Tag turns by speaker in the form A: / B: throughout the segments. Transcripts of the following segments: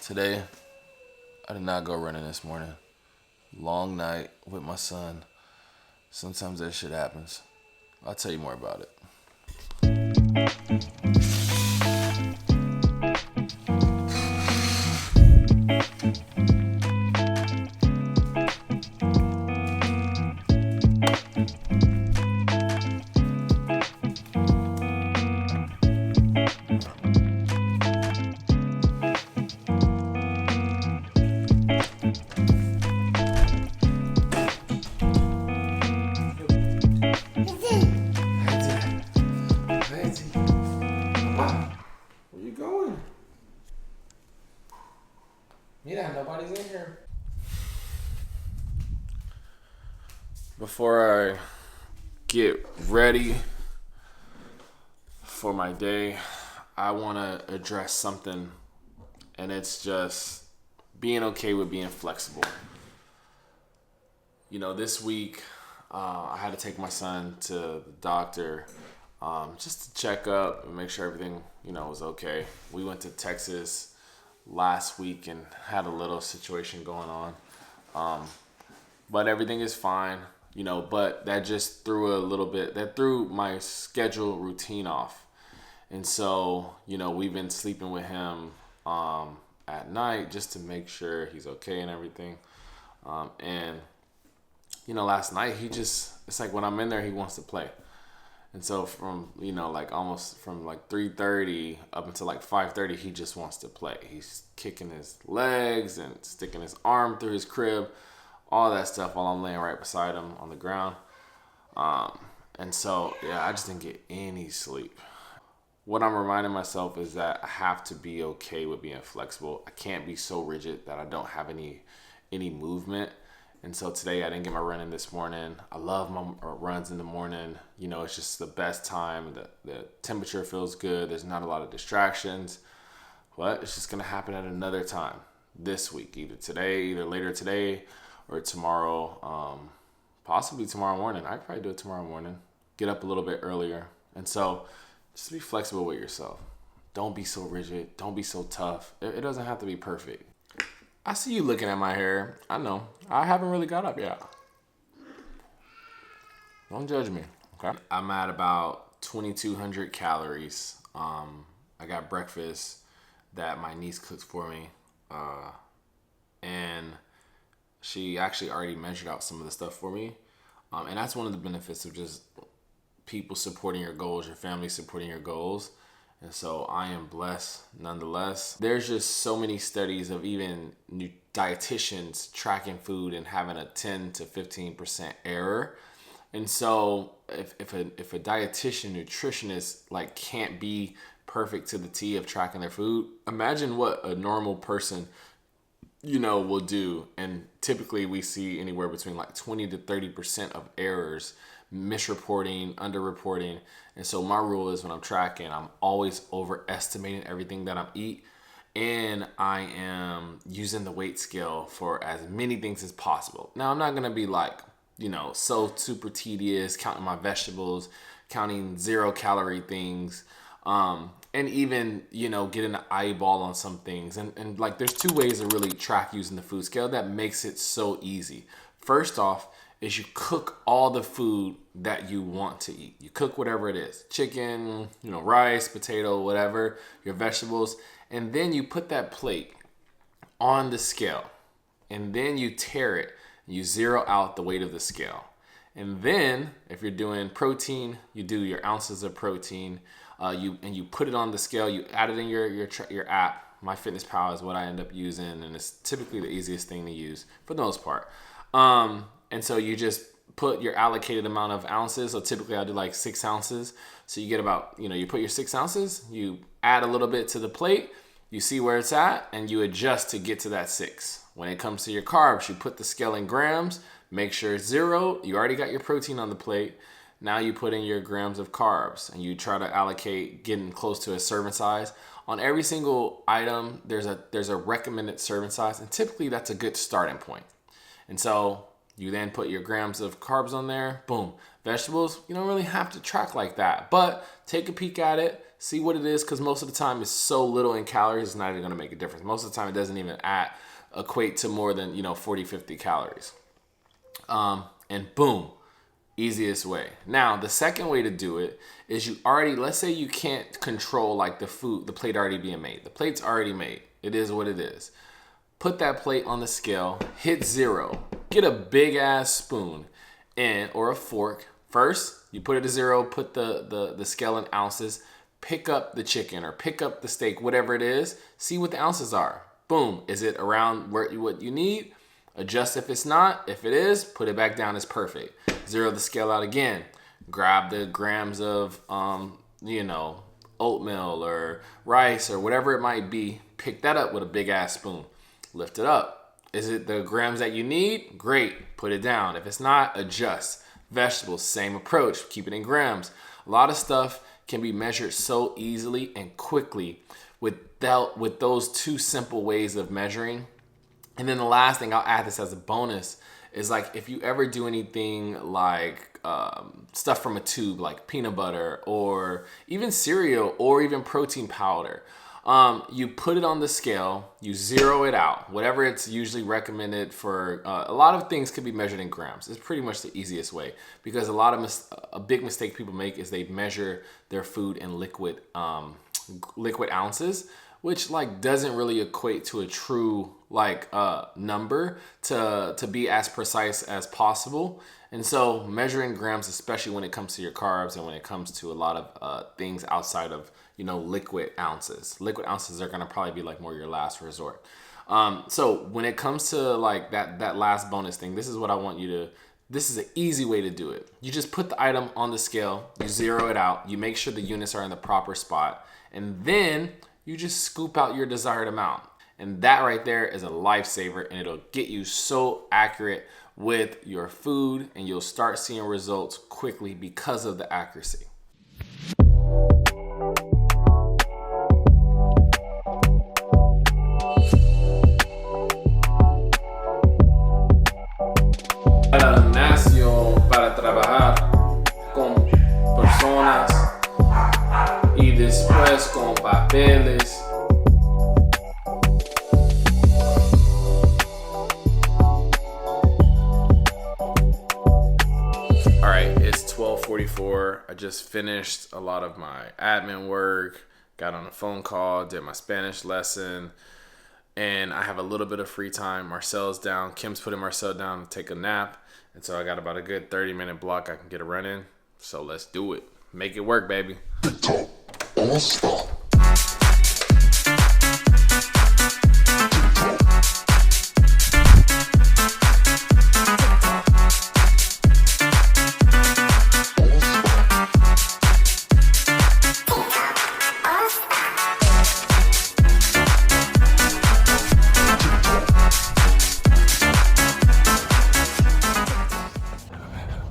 A: Today, I did not go running this morning. Long night with my son. Sometimes that shit happens. I'll tell you more about it. Where you going? Yeah, nobody's in here. Before I get ready for my day, I want to address something, and it's just being okay with being flexible. This week, I had to take my son to the doctor just to check up and make sure everything, was okay. We went to Texas last week and had a little situation going on. But everything is fine, but that just threw my schedule routine off. And so, we've been sleeping with him at night just to make sure he's okay and everything. Last night it's like when I'm in there, he wants to play. And so from, almost from 3:30 up until 5:30, he just wants to play. He's kicking his legs and sticking his arm through his crib, all that stuff while I'm laying right beside him on the ground. And so, I just didn't get any sleep. What I'm reminding myself is that I have to be okay with being flexible. I can't be so rigid that I don't have any movement. And so today I didn't get my run in this morning. I love my runs in the morning. It's just the best time. The temperature feels good. There's not a lot of distractions. But it's just going to happen at another time this week. Either later today or tomorrow. Possibly tomorrow morning. I'd probably do it tomorrow morning. Get up a little bit earlier. And so just be flexible with yourself. Don't be so rigid. Don't be so tough. It doesn't have to be perfect. I see you looking at my hair. I know. I haven't really got up yet. Don't judge me, okay? I'm at about 2,200 calories. I got breakfast that my niece cooked for me. And she actually already measured out some of the stuff for me. And that's one of the benefits of just people supporting your goals, your family supporting your goals. And so I am blessed nonetheless. There's just so many studies of even dietitians tracking food and having a 10 to 15% error. And so if a dietitian, nutritionist can't be perfect to the T of tracking their food, imagine what a normal person will do. And typically we see anywhere between 20 to 30% of errors, misreporting, underreporting. And so my rule is when I'm tracking, I'm always overestimating everything that I eat. And I am using the weight scale for as many things as possible. Now, I'm not going to be so super tedious, counting my vegetables, counting 0-calorie things. And even, getting an eyeball on some things. And there's two ways to really track using the food scale that makes it so easy. First off, is you cook all the food that you want to eat. You cook whatever it is. Chicken, rice, potato, whatever, your vegetables. And then you put that plate on the scale. And then you tear it. And you zero out the weight of the scale. And then, if you're doing protein, you do your ounces of protein. You put it on the scale. You add it in your app. MyFitnessPal is what I end up using. And it's typically the easiest thing to use for the most part. And so you just put your allocated amount of ounces. So typically I do 6 ounces. So you get about, you put your 6 ounces, you add a little bit to the plate, you see where it's at, and you adjust to get to that 6. When it comes to your carbs, you put the scale in grams, make sure it's 0. You already got your protein on the plate. Now you put in your grams of carbs and you try to allocate getting close to a serving size. On every single item, there's a recommended serving size, and typically that's a good starting point. And so you then put your grams of carbs on there. Boom. Vegetables, you don't really have to track like that. But take a peek at it. see what it is, because most of the time it's so little in calories, it's not even going to make a difference. Most of the time it doesn't even equate to more than 40, 50 calories. And boom, easiest way. Now, the second way to do it is let's say you can't control like the plate already being made. The plate's already made. It is what it is. Put that plate on the scale, hit 0, get a big ass spoon or a fork. First, you put it to 0, put the scale in ounces, pick up the chicken or pick up the steak, whatever it is, see what the ounces are. Boom, is it around what you need? Adjust if it's not. If it is, put it back down as perfect. 0 the scale out again. Grab the grams of, oatmeal or rice or whatever it might be. Pick that up with a big ass spoon. Lift it up. Is it the grams that you need? Great. Put it down. If it's not, adjust. Vegetables, same approach. Keep it in grams. A lot of stuff can be measured so easily and quickly with those two simple ways of measuring. And then the last thing, I'll add this as a bonus, is like if you ever do anything like stuff from a tube, like peanut butter or even cereal or even protein powder, you put it on the scale, you 0 it out, whatever it's usually recommended for. A lot of things can be measured in grams. It's pretty much the easiest way, because a big mistake people make is they measure their food in liquid ounces, which like doesn't really equate to a true number to be as precise as possible. And so measuring grams, especially when it comes to your carbs and when it comes to a lot of things outside of liquid ounces are going to probably be like more your last resort. So when it comes to like that last bonus thing, this is what I want you to. This is an easy way to do it. You just put the item on the scale, you 0 it out, you make sure the units are in the proper spot, and then you just scoop out your desired amount. And that right there is a lifesaver, and it'll get you so accurate with your food, and you'll start seeing results quickly because of the accuracy. Nació para trabajar con personas y después con papeles. All right, it's 12:44. I just finished a lot of my admin work, got on a phone call, did my Spanish lesson, and I have a little bit of free time. Marcel's down. Kim's putting Marcel down to take a nap. And so I got about a good 30-minute block I can get a run in. So let's do it. Make it work, baby.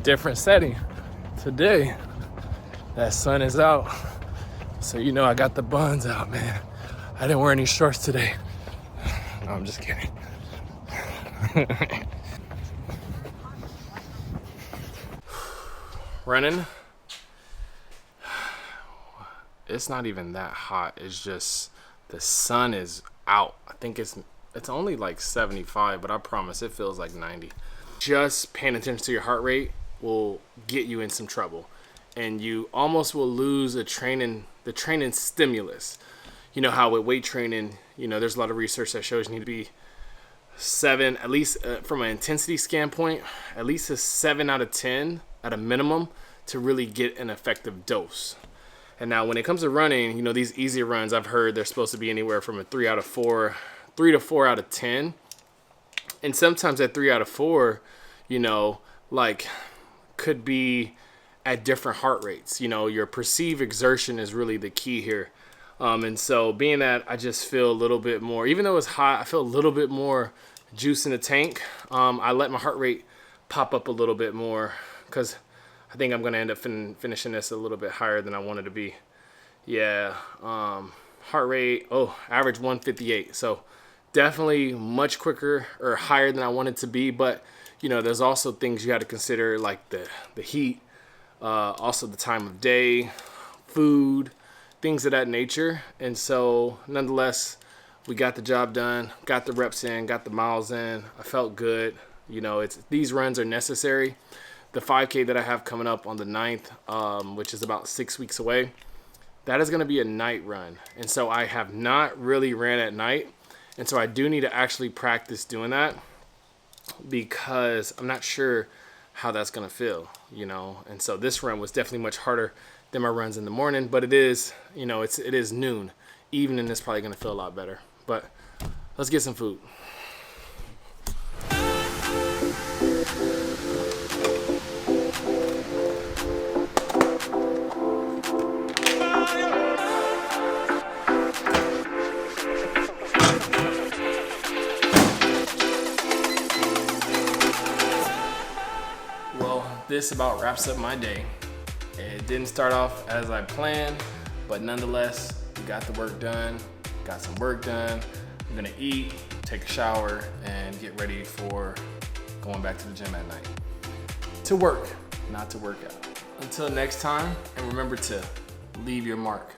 A: Different setting today. That sun is out, so I got the buns out, man. I didn't wear any shorts today. No, I'm just kidding. Running, it's not even that hot. It's just the sun is out. I think it's only like 75, but I promise it feels like 90. Just paying attention to your heart rate will get you in some trouble, and you almost will lose the training stimulus. You know how with weight training, there's a lot of research that shows you need to be 7, at least from an intensity standpoint, at least a 7 out of 10 at a minimum to really get an effective dose. And now when it comes to running, these easy runs, I've heard they're supposed to be anywhere from a 3 to 4 out of 10. And sometimes at 3 out of 4, could be at different heart rates. Your perceived exertion is really the key here. And so being that I just feel a little bit more, even though it's hot, I feel a little bit more juice in the tank. I let my heart rate pop up a little bit more because I think I'm going to end up finishing this a little bit higher than I wanted to be. Yeah. Heart rate, average 158. So definitely much quicker or higher than I wanted to be. But, there's also things you got to consider, like the heat, also the time of day, food,
B: things of that nature. And so nonetheless, we got the job done, got the reps in, got the miles in. I felt good. You know, these runs are necessary. The 5K that I have coming up on the 9th, which is about 6 weeks away, that is going to be a night run. And so I have not really ran at night. And so I do need to actually practice doing that, because I'm not sure how that's going to feel, you know. And so this run was definitely much harder than my runs in the morning, but it is, you know, it is noon. Evening is probably going to feel a lot better. But let's get some food. This about wraps up my day. It didn't start off as I planned, but nonetheless, we got the work done, got some work done. I'm gonna eat, take a shower, and get ready for going back to the gym at night. To work, not to work out. Until next time, and remember to leave your mark.